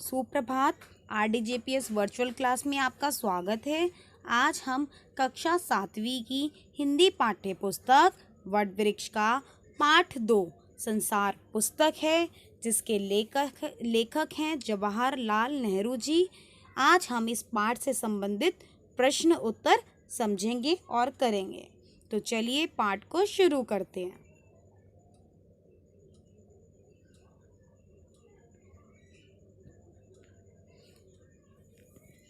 सुप्रभात। आरडीजेपीएस virtual class में आपका स्वागत है। आज हम कक्षा 7वीं की हिंदी पाठ्य पुस्तक वटवृक्ष का पाठ 2 संसार पुस्तक है, जिसके लेखक हैं जवाहरलाल नेहरू जी। आज हम इस पाठ से संबंधित प्रश्न उत्तर समझेंगे और करेंगे। तो चलिए पाठ को शुरू करते हैं।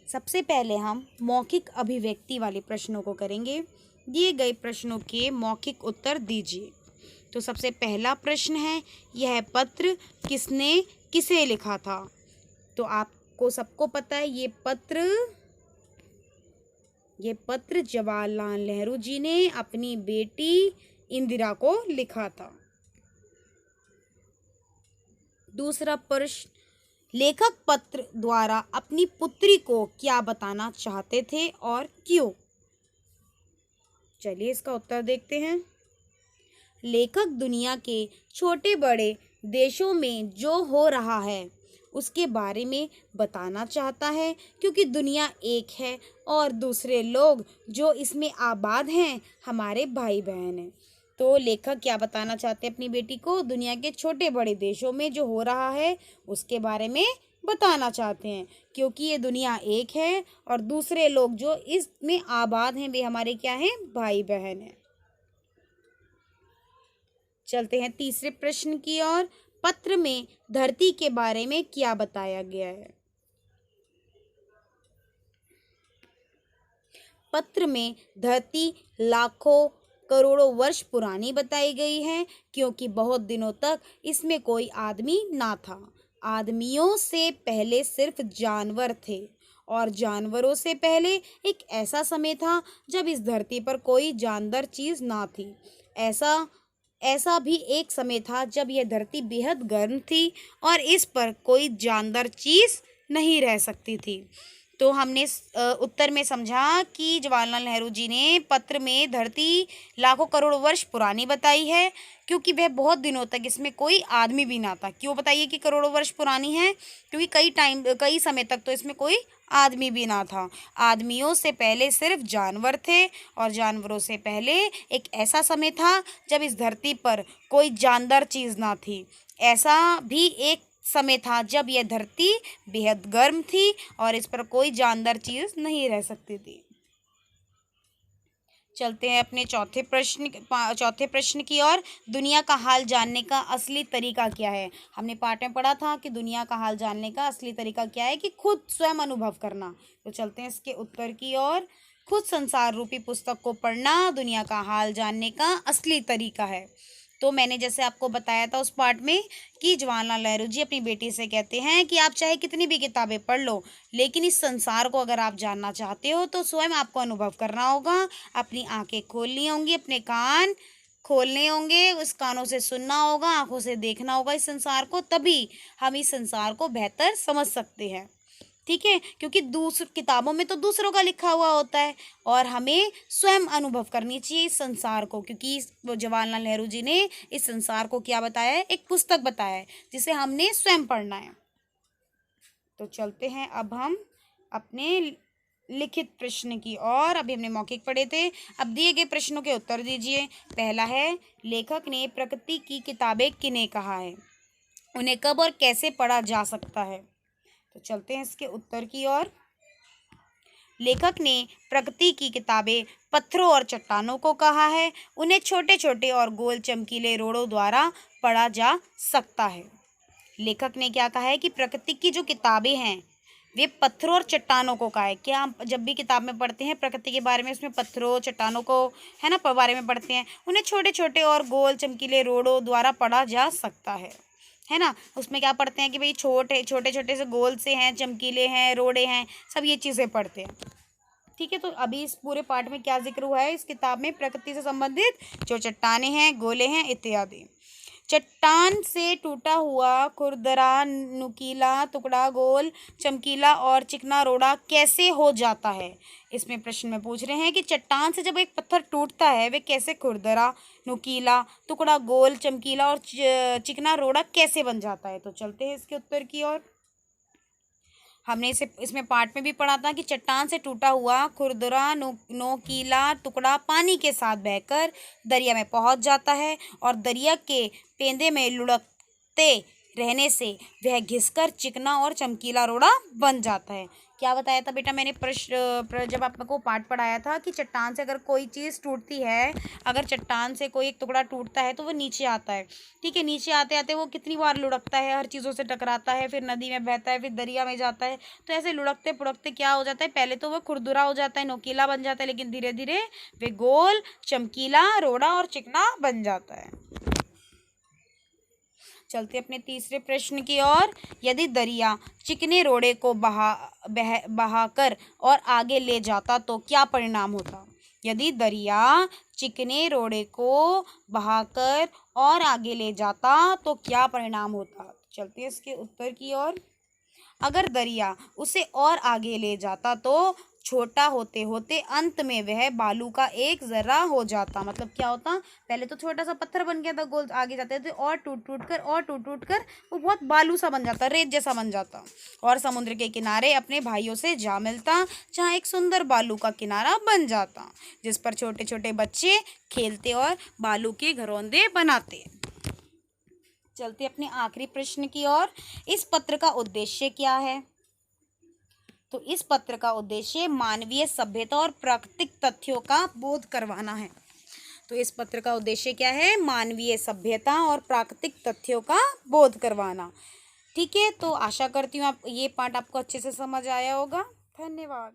सबसे पहले हम मौखिक अभिव्यक्ति वाले प्रश्नों को करेंगे। दिए गए प्रश्नों के मौखिक उत्तर दीजिए। तो सबसे पहला प्रश्न है, यह पत्र किसने किसे लिखा था? तो आपको सबको पता है ये पत्र जवाहरलाल नेहरू जी ने अपनी बेटी इंदिरा को लिखा था। दूसरा प्रश्न, लेखक पत्र द्वारा अपनी पुत्री को क्या बताना चाहते थे और क्यों? चलिए इसका उत्तर देखते हैं। लेखक दुनिया के छोटे बड़े देशों में जो हो रहा है उसके बारे में बताना चाहता है, क्योंकि दुनिया एक है और दूसरे लोग जो इसमें आबाद हैं हमारे भाई बहन हैं। तो लेखक क्या बताना चाहते हैं अपनी बेटी को? दुनिया के छोटे बड़े देशों में जो हो रहा है उसके बारे में बताना चाहते हैं, क्योंकि ये दुनिया एक है और दूसरे लोग जो इसमें आबाद हैं वे हमारे क्या हैं? भाई बहन हैं। चलते हैं तीसरे प्रश्न की ओर। पत्र में धरती के बारे में क्या बताया गया है? पत्र में धरती लाखों करोड़ों वर्ष पुरानी बताई गई है, क्योंकि बहुत दिनों तक इसमें कोई आदमी ना था। आदमियों से पहले सिर्फ जानवर थे और जानवरों से पहले एक ऐसा समय था जब इस धरती पर कोई जानदार चीज ना थी। ऐसा भी एक समय था जब यह धरती बेहद गर्म थी और इस पर कोई जानदार चीज नहीं रह सकती थी। तो हमने उत्तर में समझा कि जवाहरलाल नेहरू जी ने पत्र में धरती लाखों करोड़ों वर्ष पुरानी बताई है, क्योंकि वह बहुत दिनों तक इसमें कोई आदमी भी ना था। क्यों बताइए कि करोड़ों वर्ष पुरानी है? क्योंकि कई समय तक तो इसमें कोई आदमी भी ना था। आदमियों से पहले सिर्फ जानवर थे और जानवरों से पहले एक ऐसा समय था जब इस धरती पर कोई जानदार चीज़ ना थी। ऐसा भी एक समय था जब यह धरती बेहद गर्म थी और इस पर कोई जानदार चीज नहीं रह सकती थी। चलते हैं अपने चौथे प्रश्न की ओर। दुनिया का हाल जानने का असली तरीका क्या है? हमने पाठ में पढ़ा था कि दुनिया का हाल जानने का असली तरीका क्या है? कि खुद स्वयं अनुभव करना। तो चलते हैं इसके उत्तर की ओर। खुद संसार रूपी पुस्तक को पढ़ना दुनिया का हाल जानने का असली तरीका है। तो मैंने जैसे आपको बताया था उस पार्ट में कि जवाहरलाल नेहरू जी अपनी बेटी से कहते हैं कि आप चाहे कितनी भी किताबें पढ़ लो, लेकिन इस संसार को अगर आप जानना चाहते हो तो स्वयं आपको अनुभव करना होगा। अपनी आंखें खोलनी होंगी, अपने कान खोलने होंगे, उस कानों से सुनना होगा, आंखों से देखना होगा इस संसार को, तभी हम इस संसार को बेहतर समझ सकते हैं। ठीक है, क्योंकि किताबों में तो दूसरों का लिखा हुआ होता है और हमें स्वयं अनुभव करनी चाहिए इस संसार को, क्योंकि जवाहरलाल नेहरू जी ने इस संसार को क्या बताया है? एक पुस्तक बताया है जिसे हमने स्वयं पढ़ना है। तो चलते हैं अब हम अपने लिखित प्रश्न की और। अभी हमने मौखिक पढ़े थे, अब दिए गए प्रश्नों के उत्तर दीजिए। पहला है, लेखक ने प्रकृति की किताबें किन्हें कहा है? उन्हें कब और कैसे पढ़ा जा सकता है? तो चलते हैं इसके उत्तर की ओर। लेखक ने प्रकृति की किताबें पत्थरों और चट्टानों को कहा है। उन्हें छोटे छोटे और गोल चमकीले रोड़ों द्वारा पढ़ा जा सकता है। लेखक ने क्या कहा है कि प्रकृति की जो किताबें हैं वे पत्थरों और चट्टानों को कहा है। क्या हम जब भी किताब में पढ़ते हैं प्रकृति के बारे में, उसमें पत्थरों चट्टानों को है ना बारे में पढ़ते हैं। उन्हें छोटे छोटे और गोल चमकीले रोड़ों द्वारा पढ़ा जा सकता है ना। उसमें क्या पढ़ते हैं कि भाई छोटे छोटे से गोल से हैं, चमकीले हैं, रोड़े हैं, सब ये चीज़ें पढ़ते हैं। ठीक है, तो अभी इस पूरे पाठ में क्या जिक्र हुआ है इस किताब में? प्रकृति से संबंधित जो चट्टाने हैं, गोले हैं इत्यादि। चट्टान से टूटा हुआ खुरदरा नुकीला टुकड़ा गोल चमकीला और चिकना रोड़ा कैसे हो जाता है? इसमें प्रश्न में पूछ रहे हैं कि चट्टान से जब एक पत्थर टूटता है वे कैसे खुरदरा नुकीला टुकड़ा गोल चमकीला और चिकना रोड़ा कैसे बन जाता है? तो चलते हैं इसके उत्तर की ओर। हमने इसे इसमें पाठ में भी पढ़ा था कि चट्टान से टूटा हुआ खुरदुरा नोकीला टुकड़ा पानी के साथ बहकर दरिया में पहुंच जाता है और दरिया के पेंदे में लुढ़कते रहने से वह घिसकर चिकना और चमकीला रोड़ा बन जाता है। क्या बताया था बेटा मैंने जब आपको पाठ पढ़ाया था कि चट्टान से अगर कोई चीज़ टूटती है, अगर चट्टान से कोई एक टुकड़ा टूटता है तो वो नीचे आता है, ठीक है। नीचे आते आते वो कितनी बार लुढ़कता है, हर चीज़ों से टकराता है, फिर नदी में बहता है, फिर दरिया में जाता है। तो ऐसे लुढ़कते पुढ़कते क्या हो जाता है, पहले तो वह खुरदुरा हो जाता है, नोकीला बन जाता है, लेकिन धीरे धीरे वे गोल, चमकीला, रोड़ा और चिकना बन जाता है। चलते अपने तीसरे प्रश्न की ओर। यदि दरिया चिकने रोड़े को बहाकर और आगे ले जाता तो क्या परिणाम होता? यदि दरिया चिकने रोड़े को बहाकर और आगे ले जाता तो क्या परिणाम होता? चलते हैं इसके उत्तर की ओर। अगर दरिया उसे और आगे ले जाता तो छोटा होते होते अंत में वह बालू का एक जर्रा हो जाता। मतलब क्या होता, पहले तो छोटा सा पत्थर बन गया था गोल, आगे जाते थे और टूट टूट कर वो बहुत बालू सा बन जाता, रेत जैसा बन जाता और समुद्र के किनारे अपने भाइयों से जा मिलता, जहाँ एक सुंदर बालू का किनारा बन जाता जिस पर छोटे छोटे बच्चे खेलते और बालू के घरौंदे बनाते। चलते अपने आखिरी प्रश्न की ओर। इस पत्र का उद्देश्य क्या है? तो इस पत्र का उद्देश्य मानवीय सभ्यता और प्राकृतिक तथ्यों का बोध करवाना है। तो इस पत्र का उद्देश्य क्या है? मानवीय सभ्यता और प्राकृतिक तथ्यों का बोध करवाना। ठीक है, तो आशा करती हूँ आप ये पाठ आपको अच्छे से समझ आया होगा। धन्यवाद।